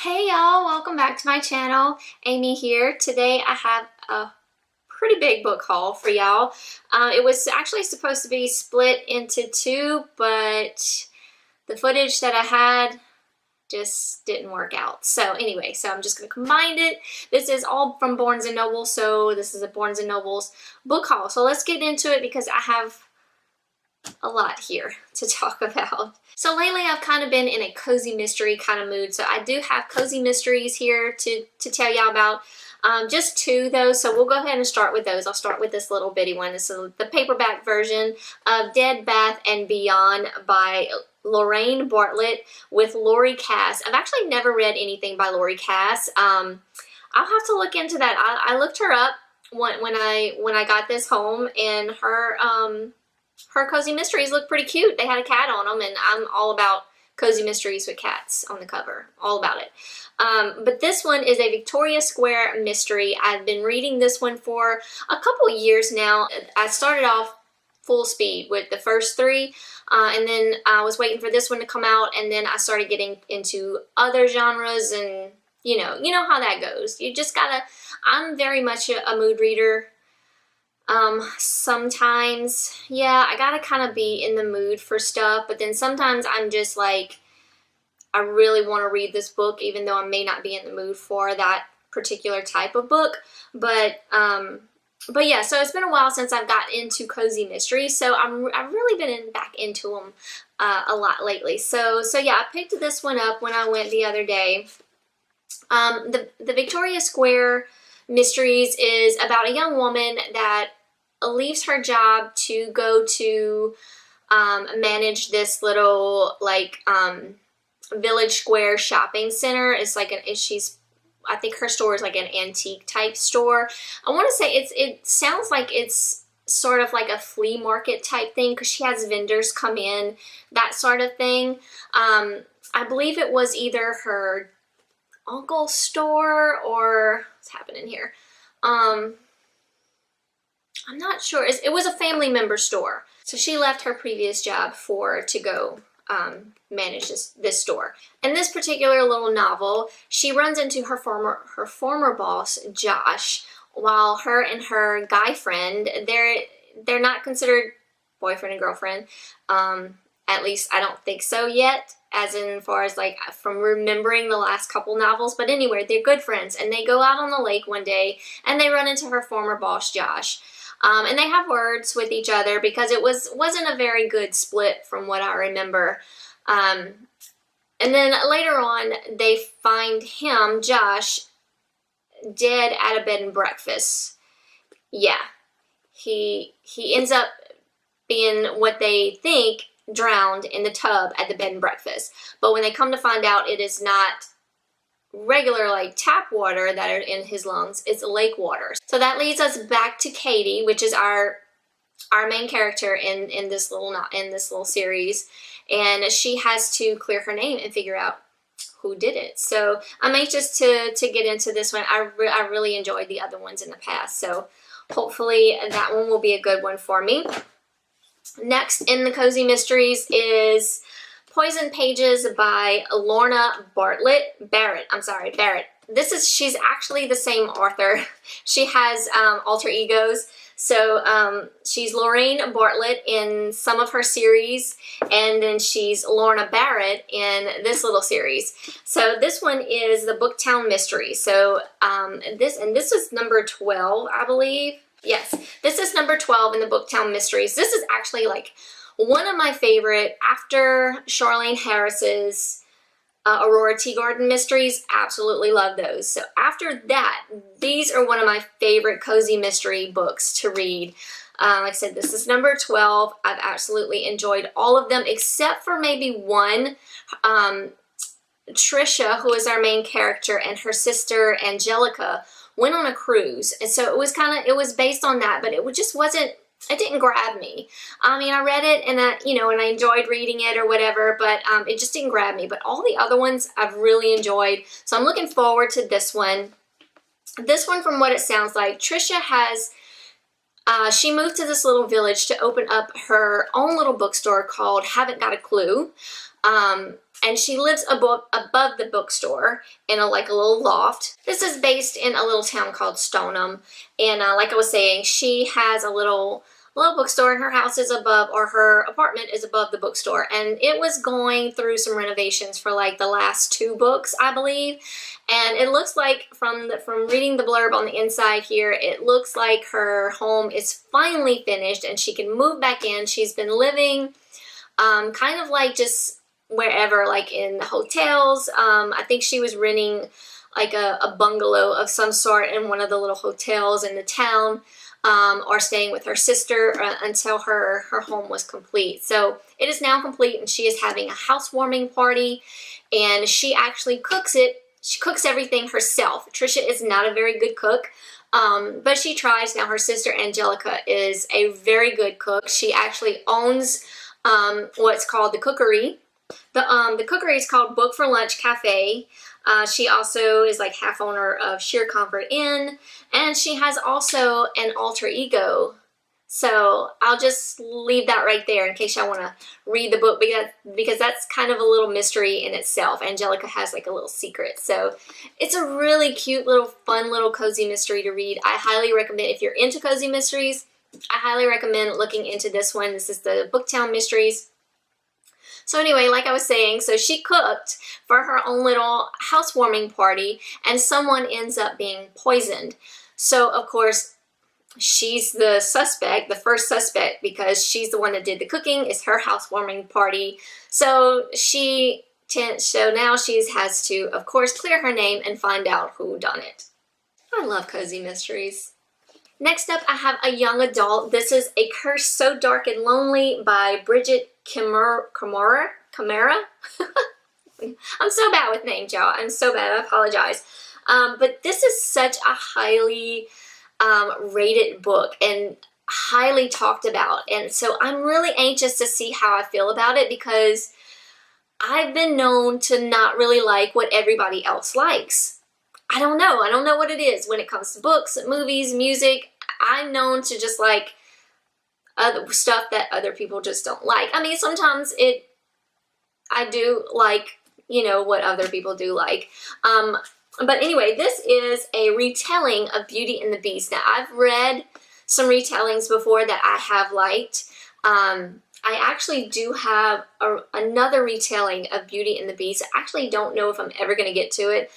Hey y'all, welcome back to my channel. Amy here. Today I have a pretty big book haul for y'all. It was actually supposed to be split into two, but the footage that I had just didn't work out. So anyway, I'm just going to combine it. This is all from Barnes & Noble, so this is a Barnes & Noble's book haul. So let's get into it because I have a lot here to talk about. So lately I've kind of been in a cozy mystery kind of mood. So I do have cozy mysteries here to tell y'all about. Just two though, so we'll go ahead and start with those. I'll start with this little bitty one. This is the paperback version of Dead Bath and Beyond by Lorraine Bartlett with Lori Cass. I've actually never read anything by Lori Cass. I'll have to look into that. I looked her up when I got this home, and her cozy mysteries look pretty cute. They had a cat on them, and I'm all about cozy mysteries with cats on the cover. All about it. But this one is a Victoria Square mystery. I've been reading this one for a couple years now. I started off full speed with the first three, and then I was waiting for this one to come out, and then I started getting into other genres, and you know how that goes. You just gotta, I'm very much a mood reader. Sometimes, yeah, I gotta kind of be in the mood for stuff, but then sometimes I'm just like, I really want to read this book even though I may not be in the mood for that particular type of book. But yeah, so it's been a while since I've got into cozy mysteries, so I've really been back into them a lot lately. So yeah, I picked this one up when I went the other day. The Victoria Square Mysteries is about a young woman that leaves her job to go to manage this little village square shopping center. It's like I think her store is like an antique type store. I want to say it sounds like it's sort of like a flea market type thing because she has vendors come in, that sort of thing. I believe it was either her uncle's store or what's happening here. I'm not sure. It was a family member store. So she left her previous job to go manage this store. In this particular little novel, she runs into her former boss, Josh, while her and her guy friend, they're not considered boyfriend and girlfriend. At least I don't think so yet, as in far as like from remembering the last couple novels. But anyway, they're good friends, and they go out on the lake one day and they run into her former boss, Josh. And they have words with each other because it wasn't a very good split from what I remember. And then later on, they find him, Josh, dead at a bed and breakfast. Yeah, he ends up being what they think drowned in the tub at the bed and breakfast. But when they come to find out, it is not regular like tap water that are in his lungs, it's lake water. So that leads us back to Katie, which is our main character in this little series, and she has to clear her name and figure out who did it. So I'm anxious to get into this one. I really enjoyed the other ones in the past, so hopefully that one will be a good one for me. Next in the cozy mysteries is Poison Pages by Lorna Barrett. She's actually the same author. She has alter egos. So she's Lorraine Bartlett in some of her series, and then she's Lorna Barrett in this little series. So this one is the Booktown Mystery. So this is number 12, I believe. Yes, this is number 12 in the Booktown Mysteries. This is actually like one of my favorite after Charlaine Harris's Aurora Teagarden mysteries. Absolutely love those. So after that, these are one of my favorite cozy mystery books to read. Like I said, this is number 12. I've absolutely enjoyed all of them except for maybe one. Trisha, who is our main character, and her sister Angelica went on a cruise, and so it was based on that, but it just wasn't. It didn't grab me. I mean, I read it and I enjoyed reading it or whatever, but it just didn't grab me. But all the other ones I've really enjoyed. So I'm looking forward to this one. This one, from what it sounds like, Trisha has, she moved to this little village to open up her own little bookstore called Haven't Got a Clue. and she lives above the bookstore in like a little loft. This is based in a little town called Stoneham, and like I was saying, she has a little bookstore, and her house is above, or her apartment is above the bookstore, and it was going through some renovations for like the last 2 books, I believe. And it looks like from reading the blurb on the inside here, it looks like her home is finally finished and she can move back in. She's been living kind of like just wherever, like in hotels. I think she was renting like a bungalow of some sort in one of the little hotels in the town, or staying with her sister until her home was complete. So it is now complete, and she is having a housewarming party, and she actually cooks it. She cooks everything herself. Trisha is not a very good cook, but she tries. Now her sister Angelica is a very good cook. She actually owns what's called the Cookery. The Cookery is called Book for Lunch Cafe. She also is like half owner of Sheer Comfort Inn, and she has also an alter ego. So I'll just leave that right there in case y'all want to read the book, because that's kind of a little mystery in itself. Angelica has like a little secret. So it's a really cute little fun little cozy mystery to read. I highly recommend, if you're into cozy mysteries, I highly recommend looking into this one. This is the Booktown Mysteries. So anyway, like I was saying, so she cooked for her own little housewarming party, and someone ends up being poisoned. So of course, she's the suspect, the first suspect, because she's the one that did the cooking. It's her housewarming party. So now she has to, of course, clear her name and find out who done it. I love cozy mysteries. Next up, I have a young adult. This is A Curse So Dark and Lonely by Bridget Camara. I'm so bad with names, y'all. I'm so bad. I apologize. But this is such a highly rated book and highly talked about, and so I'm really anxious to see how I feel about it, because I've been known to not really like what everybody else likes. I don't know what it is when it comes to books, movies, music. I'm known to just like other stuff that other people just don't like. I mean, sometimes I do like, you know, what other people do like. But anyway, this is a retelling of Beauty and the Beast. Now, I've read some retellings before that I have liked. I actually do have another retelling of Beauty and the Beast. I actually don't know if I'm ever going to get to it.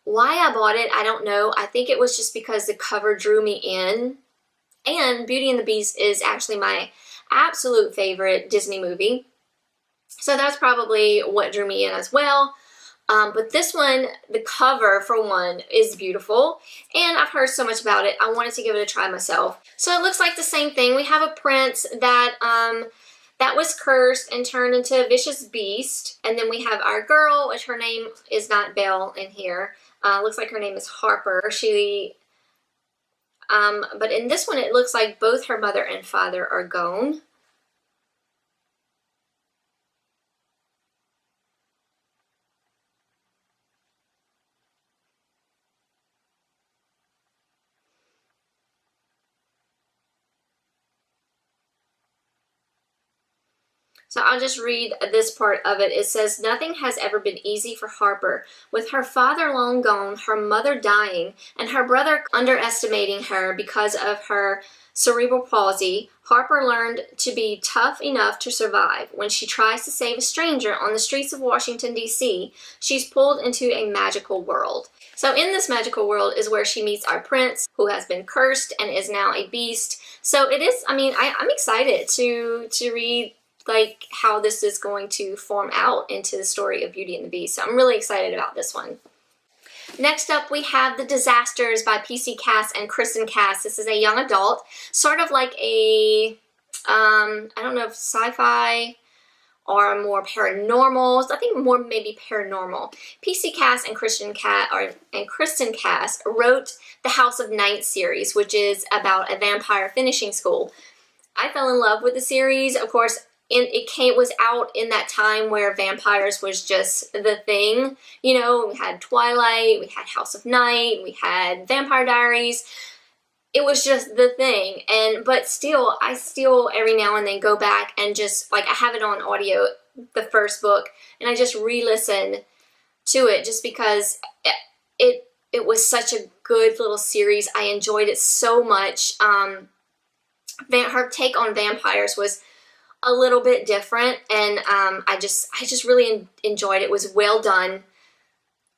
Why I bought it, I don't know. I think it was just because the cover drew me in. And Beauty and the Beast is actually my absolute favorite Disney movie. So that's probably what drew me in as well. But this one, the cover, for one, is beautiful, and I've heard so much about it, I wanted to give it a try myself. So it looks like the same thing. We have a prince that was cursed and turned into a vicious beast, and then we have our girl, which her name is not Belle in here. Looks like her name is Harper. But in this one, it looks like both her mother and father are gone. So I'll just read this part of it. It says, "Nothing has ever been easy for Harper. With her father long gone, her mother dying, and her brother underestimating her because of her cerebral palsy, Harper learned to be tough enough to survive. When she tries to save a stranger on the streets of Washington, D.C., she's pulled into a magical world." So in this magical world is where she meets our prince, who has been cursed and is now a beast. So it is, I mean, I'm excited to read like how this is going to form out into the story of Beauty and the Beast. So I'm really excited about this one. Next up, we have The Disasters by PC Cass and Kristen Cass. This is a young adult, sort of like a, I don't know if sci-fi or more paranormal. I think more maybe paranormal. PC Cass and Kristen Cass wrote the House of Night series, which is about a vampire finishing school. I fell in love with the series. Of course, it was out in that time where vampires was just the thing. You know, we had Twilight, we had House of Night, we had Vampire Diaries. It was just the thing. But still, I still every now and then go back and just, like, I have it on audio the first book, and I just re-listened to it just because it was such a good little series. I enjoyed it so much. Her take on vampires was a little bit different, and I just really enjoyed it. It was well done.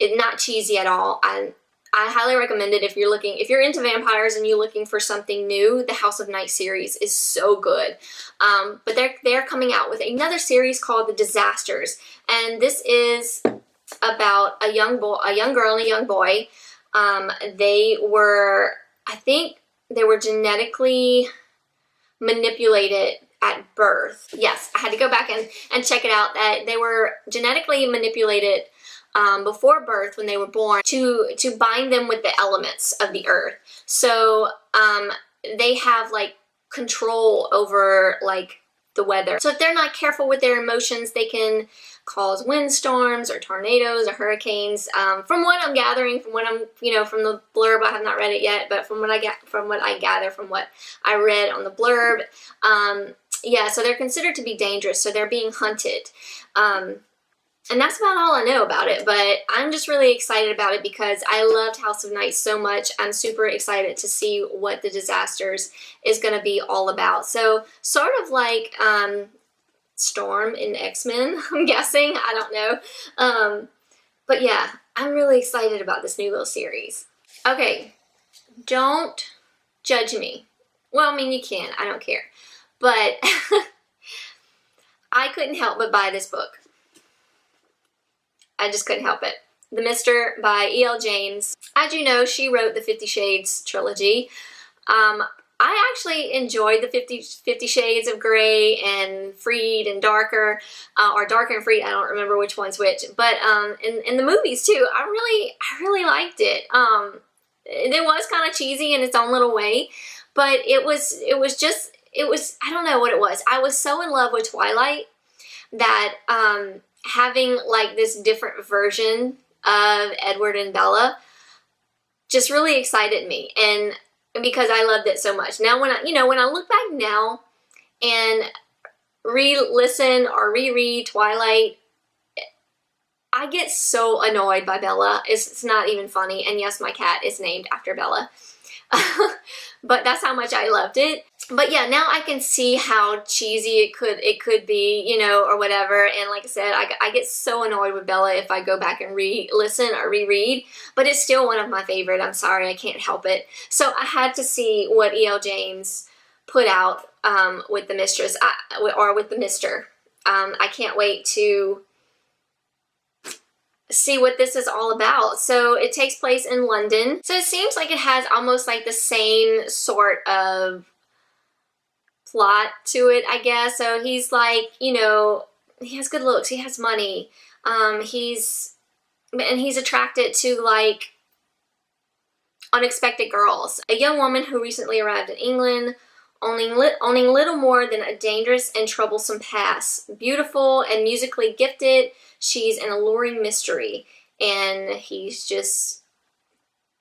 Not cheesy at all. I highly recommend it if you're into vampires and you're looking for something new. The House of Night series is so good. But they're coming out with another series called The Disasters, and this is about a young girl and a young boy. I think they were genetically manipulated at birth. Yes, I had to go back and check it out, that they were genetically manipulated before birth when they were born to bind them with the elements of the earth. So they have like control over like the weather. So if they're not careful with their emotions, they can cause windstorms or tornadoes or hurricanes. From what I'm gathering, from the blurb, I have not read it yet, but from what I gather from what I read on the blurb, yeah, so they're considered to be dangerous, so they're being hunted. And that's about all I know about it, but I'm just really excited about it because I loved House of Night so much. I'm super excited to see what The Disasters is going to be all about. So sort of like Storm in X-Men, I'm guessing. I don't know. But yeah, I'm really excited about this new little series. Okay, don't judge me. Well, I mean, you can. I don't care. But I couldn't help but buy this book. I just couldn't help it. The Mister by E.L. James. As you know, she wrote the 50 Shades trilogy. I actually enjoyed the 50 Shades of Grey and Freed and Darker, or Darker and Freed, I don't remember which one's which, but in the movies too, I really liked it. It was kind of cheesy in its own little way, but it was, I don't know what it was. I was so in love with Twilight that having like this different version of Edward and Bella just really excited me, and because I loved it so much. Now when I look back now and re-listen or reread Twilight, I get so annoyed by Bella. It's not even funny, and yes, my cat is named after Bella. But that's how much I loved it. But yeah, now I can see how cheesy it could be, or whatever. And like I said, I get so annoyed with Bella if I go back and re-listen or reread. But it's still one of my favorite. I'm sorry, I can't help it. So I had to see what E.L. James put out with the Mistress, or with the Mister. I can't wait to see what this is all about. So it takes place in London. So it seems like it has almost like the same sort of plot to it, I guess. So he's like, he has good looks, he has money, he's attracted to like unexpected girls. A young woman who recently arrived in England, owning little more than a dangerous and troublesome past. Beautiful and musically gifted, she's an alluring mystery, and he's just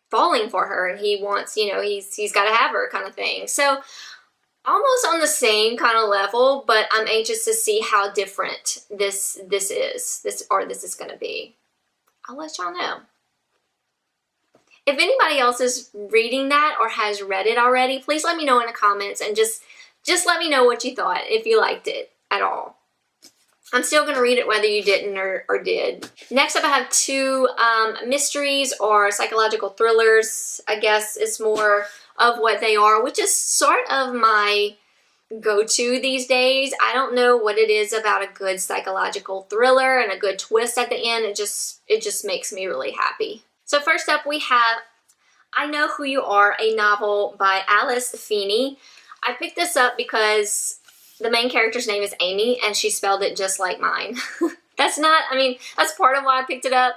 falling for her, and he wants, he's got to have her kind of thing. So almost on the same kind of level, but I'm anxious to see how different this is going to be. I'll let y'all know. If anybody else is reading that or has read it already, please let me know in the comments, and just let me know what you thought, if you liked it at all. I'm still going to read it whether you didn't or did. Next up, I have two mysteries or psychological thrillers. I guess it's more of what they are, which is sort of my go-to these days. I don't know what it is about a good psychological thriller and a good twist at the end. It just makes me really happy. So first up, we have I Know Who You Are, a novel by Alice Feeney. I picked this up because the main character's name is Amy, and she spelled it just like mine. That's part of why I picked it up.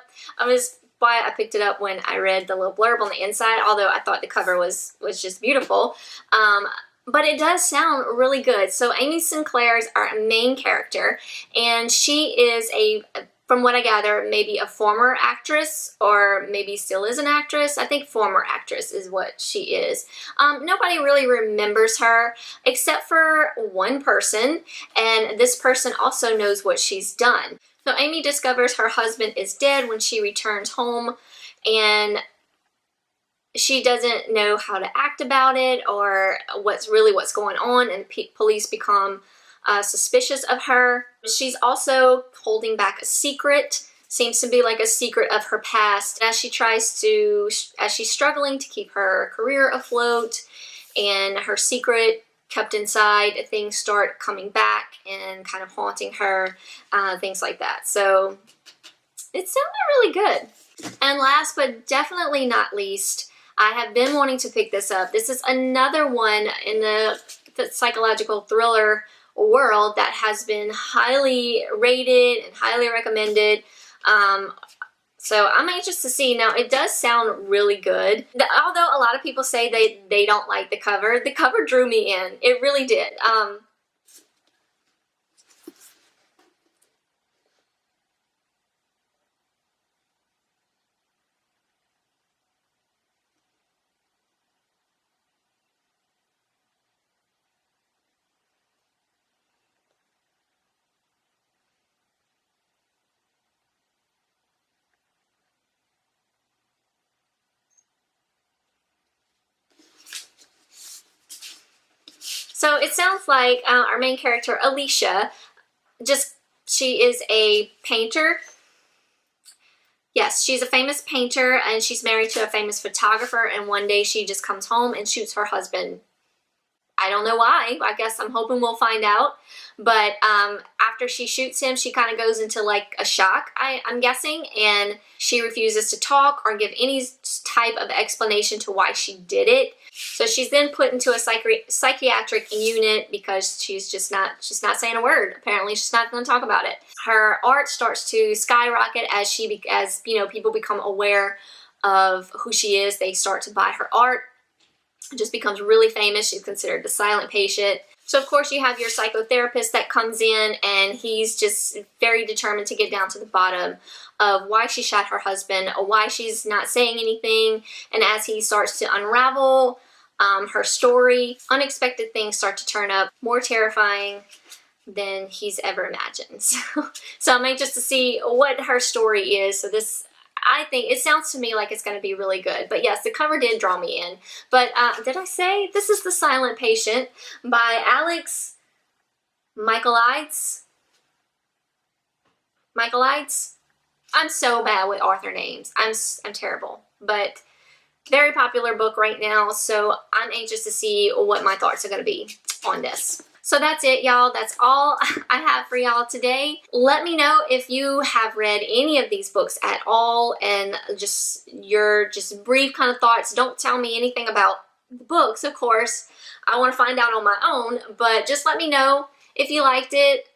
Why I picked it up when I read the little blurb on the inside, although I thought the cover was just beautiful. But it does sound really good. So Amy Sinclair is our main character, and she is a from what I gather, maybe a former actress, or maybe still is an actress. I think former actress is what she is. Nobody really remembers her except for one person, and this person also knows what she's done. So Amy discovers her husband is dead when she returns home, and she doesn't know how to act about it or what's going on, and police become suspicious of her. She's also holding back a secret, seems to be like a secret of her past, as she's struggling to keep her career afloat and her secret kept inside, things start coming back and kind of haunting her, things like that. So it sounded really good. And last but definitely not least, I have been wanting to pick this up. This is another one in the psychological thriller world that has been highly rated and highly recommended. So I'm anxious to see. Now, it does sound really good. Although a lot of people say they don't like the cover drew me in. It really did. So it sounds like our main character, Alicia, she is a painter. Yes, she's a famous painter, and she's married to a famous photographer, and one day she just comes home and shoots her husband. I don't know why. I guess I'm hoping we'll find out. But after she shoots him, she kind of goes into like a shock, I'm guessing, and she refuses to talk or give any type of explanation to why she did it. So she's then put into a psychiatric unit because she's not saying a word. Apparently she's not going to talk about it. Her art starts to skyrocket as people become aware of who she is. They start to buy her art. It just becomes really famous. She's considered the silent patient. So of course you have your psychotherapist that comes in, and he's just very determined to get down to the bottom of why she shot her husband, or why she's not saying anything. And as he starts to unravel her story, unexpected things start to turn up, more terrifying than he's ever imagined. So I'm anxious to see what her story is. So I think it sounds to me like it's going to be really good. But yes, the cover did draw me in. But did I say this is The Silent Patient by Alex Michaelides? I'm so bad with author names. I'm terrible. But very popular book right now, so I'm anxious to see what my thoughts are going to be on this. So that's it, y'all. That's all I have for y'all today. Let me know if you have read any of these books at all, and just your brief kind of thoughts. Don't tell me anything about the books, of course. I want to find out on my own, but just let me know if you liked it,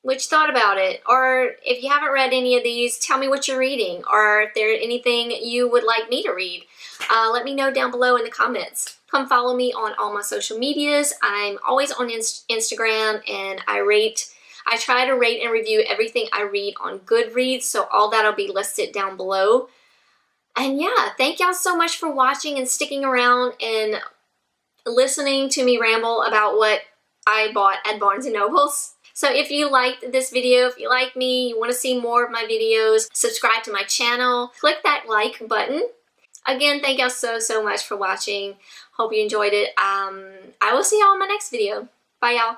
what you thought about it, or if you haven't read any of these, tell me what you're reading, or if there's anything you would like me to read. Let me know down below in the comments. Come follow me on all my social medias. I'm always on Instagram, and I try to rate and review everything I read on Goodreads, so all that'll be listed down below. And yeah, thank y'all so much for watching and sticking around and listening to me ramble about what I bought at Barnes & Noble's. So if you liked this video, if you like me, you want to see more of my videos, subscribe to my channel, click that like button. Again, thank y'all so much for watching. Hope you enjoyed it. I will see y'all in my next video. Bye, y'all.